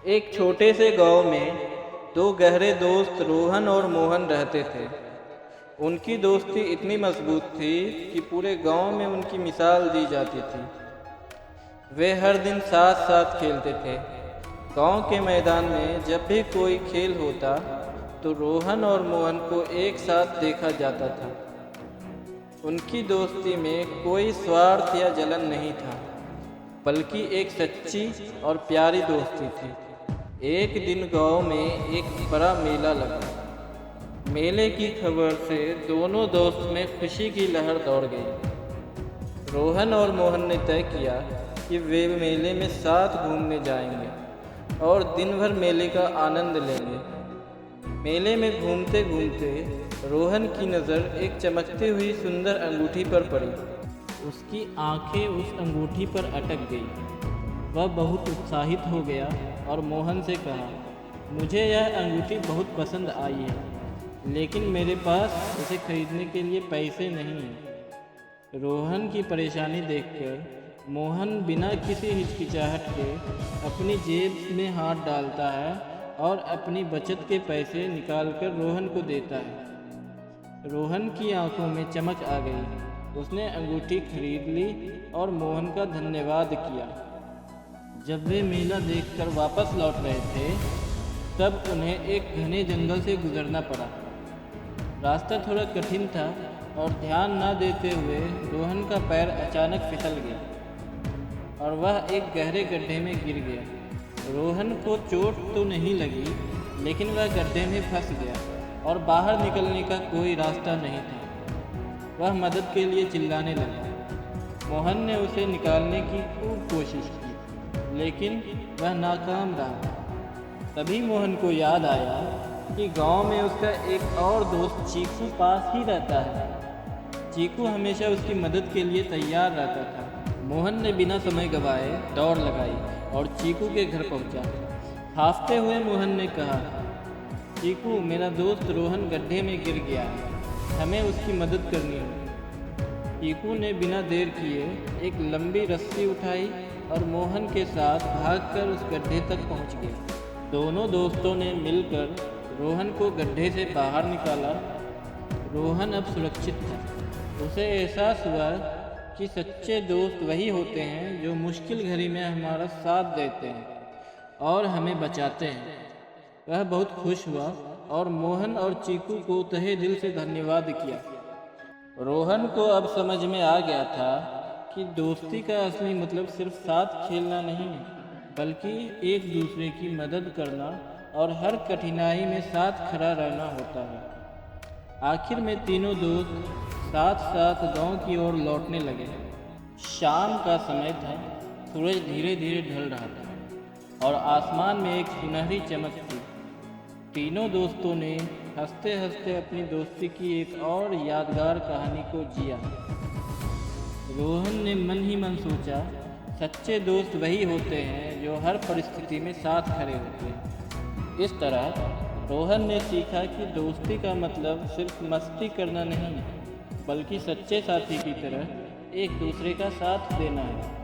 एक छोटे से गांव में दो गहरे दोस्त रोहन और मोहन रहते थे। उनकी दोस्ती इतनी मजबूत थी कि पूरे गांव में उनकी मिसाल दी जाती थी। वे हर दिन साथ साथ खेलते थे। गांव के मैदान में जब भी कोई खेल होता तो रोहन और मोहन को एक साथ देखा जाता था। उनकी दोस्ती में कोई स्वार्थ या जलन नहीं था, बल्कि एक सच्ची और प्यारी दोस्ती थी। एक दिन गांव में एक बड़ा मेला लगा। मेले की खबर से दोनों दोस्त में खुशी की लहर दौड़ गई। रोहन और मोहन ने तय किया कि वे मेले में साथ घूमने जाएंगे और दिन भर मेले का आनंद लेंगे। मेले में घूमते घूमते रोहन की नज़र एक चमकती हुई सुंदर अंगूठी पर पड़ी। उसकी आंखें उस अंगूठी पर अटक गई। वह बहुत उत्साहित हो गया और मोहन से कहा, मुझे यह अंगूठी बहुत पसंद आई है, लेकिन मेरे पास इसे खरीदने के लिए पैसे नहीं हैं। रोहन की परेशानी देखकर मोहन बिना किसी हिचकिचाहट के अपनी जेब में हाथ डालता है और अपनी बचत के पैसे निकालकर रोहन को देता है। रोहन की आंखों में चमक आ गई। उसने अंगूठी खरीद ली और मोहन का धन्यवाद किया। जब वे मेला देखकर वापस लौट रहे थे तब उन्हें एक घने जंगल से गुजरना पड़ा। रास्ता थोड़ा कठिन था और ध्यान न देते हुए रोहन का पैर अचानक फिसल गया और वह एक गहरे गड्ढे में गिर गया। रोहन को चोट तो नहीं लगी, लेकिन वह गड्ढे में फंस गया और बाहर निकलने का कोई रास्ता नहीं था। वह मदद के लिए चिल्लाने लगा। मोहन ने उसे निकालने की खूब कोशिश की, लेकिन वह नाकाम रहा। तभी मोहन को याद आया कि गांव में उसका एक और दोस्त चीकू पास ही रहता है। चीकू हमेशा उसकी मदद के लिए तैयार रहता था। मोहन ने बिना समय गंवाए दौड़ लगाई और चीकू के घर पहुंचा। हांफते हुए मोहन ने कहा, चीकू, मेरा दोस्त रोहन गड्ढे में गिर गया है, हमें उसकी मदद करनी होगी। चीकू ने बिना देर किए एक लंबी रस्सी उठाई और मोहन के साथ भागकर उस गड्ढे तक पहुंच गए। दोनों दोस्तों ने मिलकर रोहन को गड्ढे से बाहर निकाला। रोहन अब सुरक्षित था। उसे एहसास हुआ कि सच्चे दोस्त वही होते हैं जो मुश्किल घड़ी में हमारा साथ देते हैं और हमें बचाते हैं। वह बहुत खुश हुआ और मोहन और चीकू को तहे दिल से धन्यवाद किया। रोहन को अब समझ में आ गया था कि दोस्ती का असली मतलब सिर्फ साथ खेलना नहीं है, बल्कि एक दूसरे की मदद करना और हर कठिनाई में साथ खड़ा रहना होता है। आखिर में तीनों दोस्त साथ साथ गांव की ओर लौटने लगे। शाम का समय था। सूरज धीरे धीरे ढल रहा था और आसमान में एक सुनहरी चमक थी। तीनों दोस्तों ने हंसते हंसते अपनी दोस्ती की एक और यादगार कहानी को जिया। रोहन ने मन ही मन सोचा, सच्चे दोस्त वही होते हैं जो हर परिस्थिति में साथ खड़े होते हैं। इस तरह रोहन ने सीखा कि दोस्ती का मतलब सिर्फ मस्ती करना नहीं है, बल्कि सच्चे साथी की तरह एक दूसरे का साथ देना है।